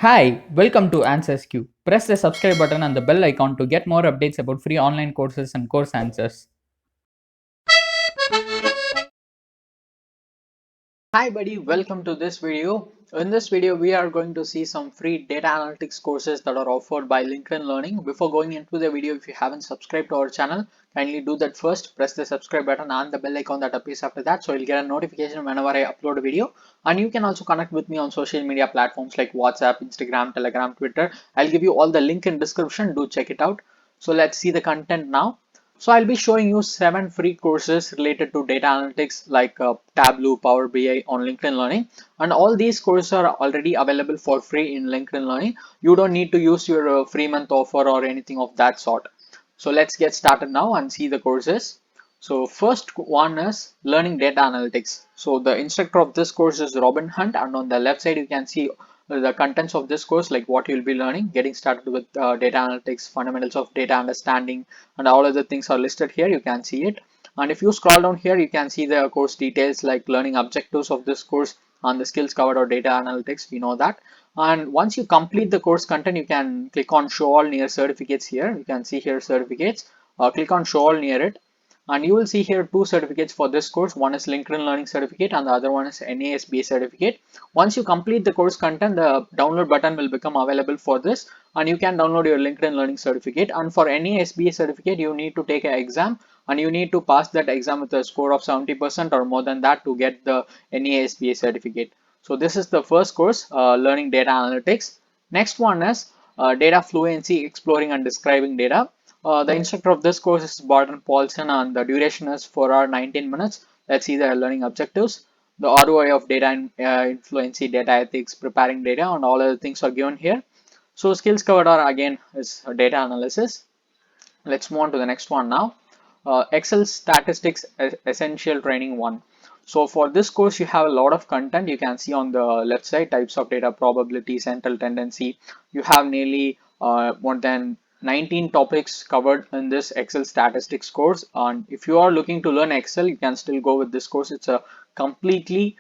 Hi, welcome to answersQ. Press the subscribe button and the bell icon to get more updates about free online courses and course answers. Hi buddy, welcome to this video. In this video, we are going to see some free data analytics courses that are offered by LinkedIn Learning. Before going into the video, if you haven't subscribed to our channel, kindly do that first. Press the subscribe button and the bell icon that appears after that, so you'll get a notification whenever I upload a video. And you can also connect with me on social media platforms like WhatsApp, Instagram, Telegram, Twitter. I'll give you all the link in description. Do check it out. So let's see the content now. So I'll be showing you 7 free courses related to data analytics like Tableau, Power BI on LinkedIn Learning. And all these courses are already available for free in LinkedIn Learning. You don't need to use your free month offer or anything of that sort. So let's get started now and see the courses. So first one is learning data analytics. So the instructor of this course is Robin Hunt, and on the left side you can see the contents of this course, like what you'll be learning, getting started with data analytics, fundamentals of data understanding, and all other things are listed here. You can see it. And if you scroll down here, you can see the course details like learning objectives of this course and the skills covered or data analytics. We know that. And once you complete the course content, you can click on show all near certificates here. You can see here certificates. Click on show all near it, and you will see here 2 certificates for this course. One is LinkedIn Learning certificate and the other one is NASB certificate. Once you complete the course content, the download button will become available for this, and you can download your LinkedIn Learning certificate. And for NASB certificate, you need to take an exam, and you need to pass that exam with a score of 70% or more than that to get the NASB certificate. So this is the first course, learning data analytics. Next one is data fluency, exploring and describing data. The instructor of this course is Barton Paulson, and the duration is 4 hours 19 minutes. Let's see the learning objectives. The ROI of data and fluency, data ethics, preparing data, and all other things are given here. So skills covered are again is data analysis. Let's move on to the next one now. Excel statistics essential training 1. So for this course, you have a lot of content. You can see on the left side, types of data, probability, central tendency. You have nearly more than 19 topics covered in this Excel statistics course. And if you are looking to learn Excel, you can still go with this course. It's a completely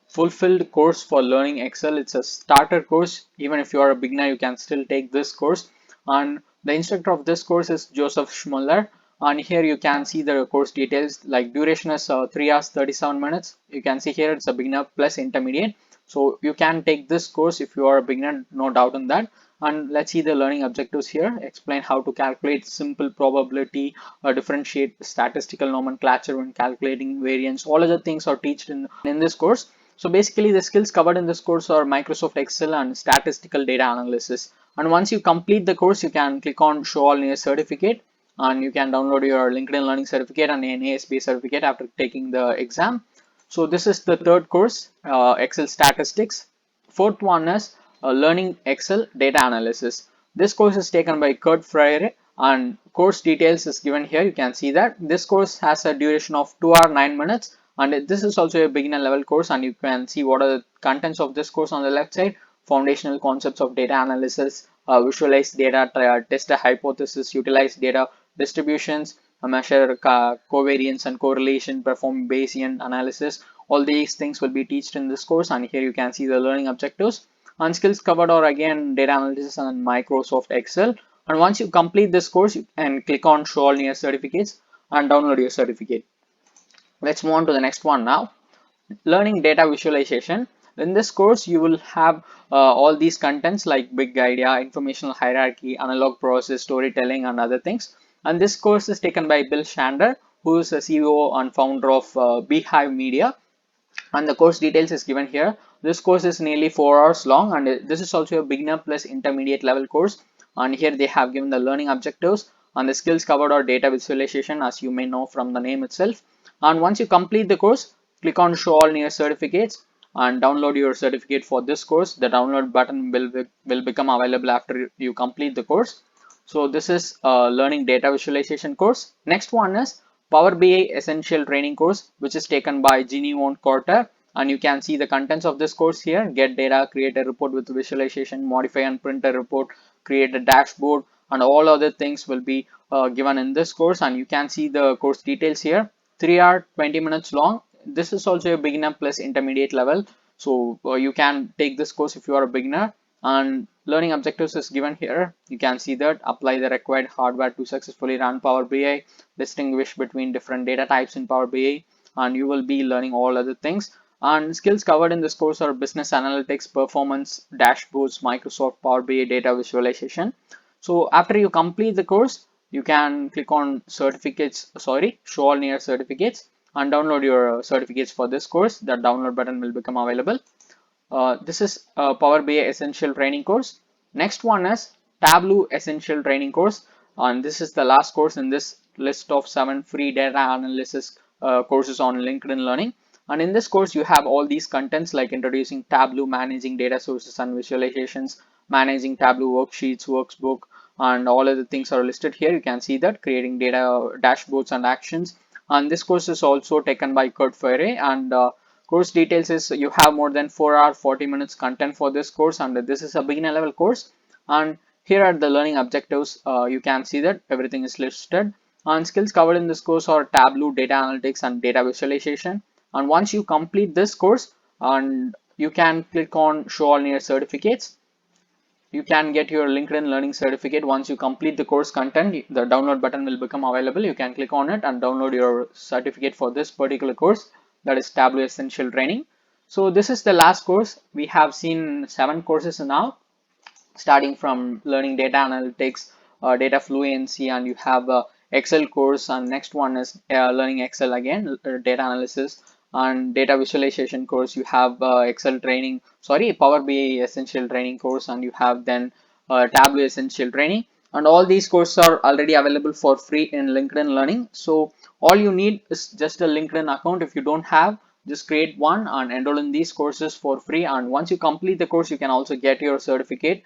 fulfilled course for learning Excel. It's a starter course. Even if you are a beginner, you can still take this course. And the instructor of this course is Joseph Schmuller, and here you can see the course details, like duration is 3 hours 37 minutes. You can see here it's a beginner plus intermediate, so you can take this course if you are a beginner, no doubt on that. And let's see the learning objectives here. Explain how to calculate simple probability, differentiate statistical nomenclature when calculating variance. All other things are taught in this course. So basically the skills covered in this course are Microsoft Excel and statistical data analysis. And once you complete the course, you can click on show all near certificate, and you can download your LinkedIn Learning certificate and NASB certificate after taking the exam. So this is the third course, Excel statistics. Fourth one is learning Excel data analysis. This course is taken by Kurt Freire, and course details is given here. You can see that this course has a duration of 2 hours 9 minutes, and this is also a beginner level course, and you can see what are the contents of this course on the left side. Foundational concepts of data analysis, visualize data, test a hypothesis, utilize data distributions, measure covariance and correlation, perform Bayesian analysis. All these things will be taught in this course, and here you can see the learning objectives. And skills covered are again data analysis and Microsoft Excel. And once you complete this course, you can click on show all near certificates and download your certificate. Let's move on to the next one now. Learning data visualization. In this course, you will have all these contents like big idea, informational hierarchy, analog process, storytelling, and other things. And this course is taken by Bill Shander, who is a CEO and founder of Beehive Media. And the course details is given here. This course is nearly 4 hours long, and this is also a beginner plus intermediate level course. And here they have given the learning objectives, and the skills covered are data visualization, as you may know from the name itself. And once you complete the course, click on show all near certificates and download your certificate for this course. The download button will become available after you complete the course. So this is a learning data visualization course. Next one is Power BI Essential Training course, which is taken by Ginny von Korter, and you can see the contents of this course here. Get data, create a report with visualization, modify and print a report, create a dashboard, and all other things will be given in this course. And you can see the course details here. 3 hours 20 minutes long. This is also a beginner plus intermediate level, so you can take this course if you are a beginner. And learning objectives is given here. You can see that apply the required hardware to successfully run Power BI, distinguish between different data types in Power BI, and you will be learning all other things. And skills covered in this course are business analytics, performance, dashboards, Microsoft Power BI data visualization. So after you complete the course, you can click on certificates, sorry, show all near certificates, and download your certificates for this course. That download button will become available. This is a Power BI Essential Training course. Next one is Tableau Essential Training course, and this is the last course in this list of 7 free data analysis courses on LinkedIn Learning. And in this course, you have all these contents like introducing Tableau, managing data sources and visualizations, managing Tableau worksheets, workbook, and all other things are listed here. You can see that creating data dashboards and actions. And this course is also taken by Kurt Ferre, and course details is you have more than 4 hour 40 minutes content for this course, and this is a beginner level course. And here are the learning objectives. You can see that everything is listed, and skills covered in this course are Tableau, data analytics, and data visualization. And once you complete this course, and you can click on show all near certificates, you can get your LinkedIn Learning certificate. Once you complete the course content, the download button will become available. You can click on it and download your certificate for this particular course, that is Tableau Essential Training. So this is the last course. We have seen 7 courses now, starting from learning data analytics, data fluency, and you have a Excel course, and next one is learning Excel again, data analysis and data visualization course. You have Excel training, sorry, Power BI essential training course, and you have then Tableau essential training. And all these courses are already available for free in LinkedIn Learning. So all you need is just a LinkedIn account. If you don't have, just create one and enroll in these courses for free. And once you complete the course, you can also get your certificate.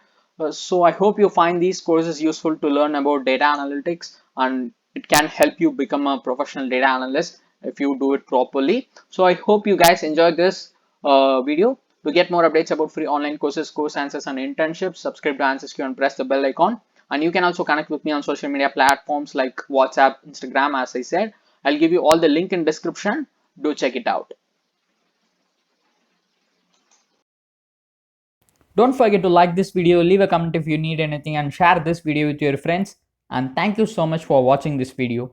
So I hope you find these courses useful to learn about data analytics, and it can help you become a professional data analyst if you do it properly. So I hope you guys enjoyed this video. To get more updates about free online courses, course answers, and internships, subscribe to answersQ and press the bell icon. And you can also connect with me on social media platforms like WhatsApp, Instagram. As I said, I'll give you all the link in description. Do check it out. Don't forget to like this video, leave a comment if you need anything, and share this video with your friends. And thank you so much for watching this video.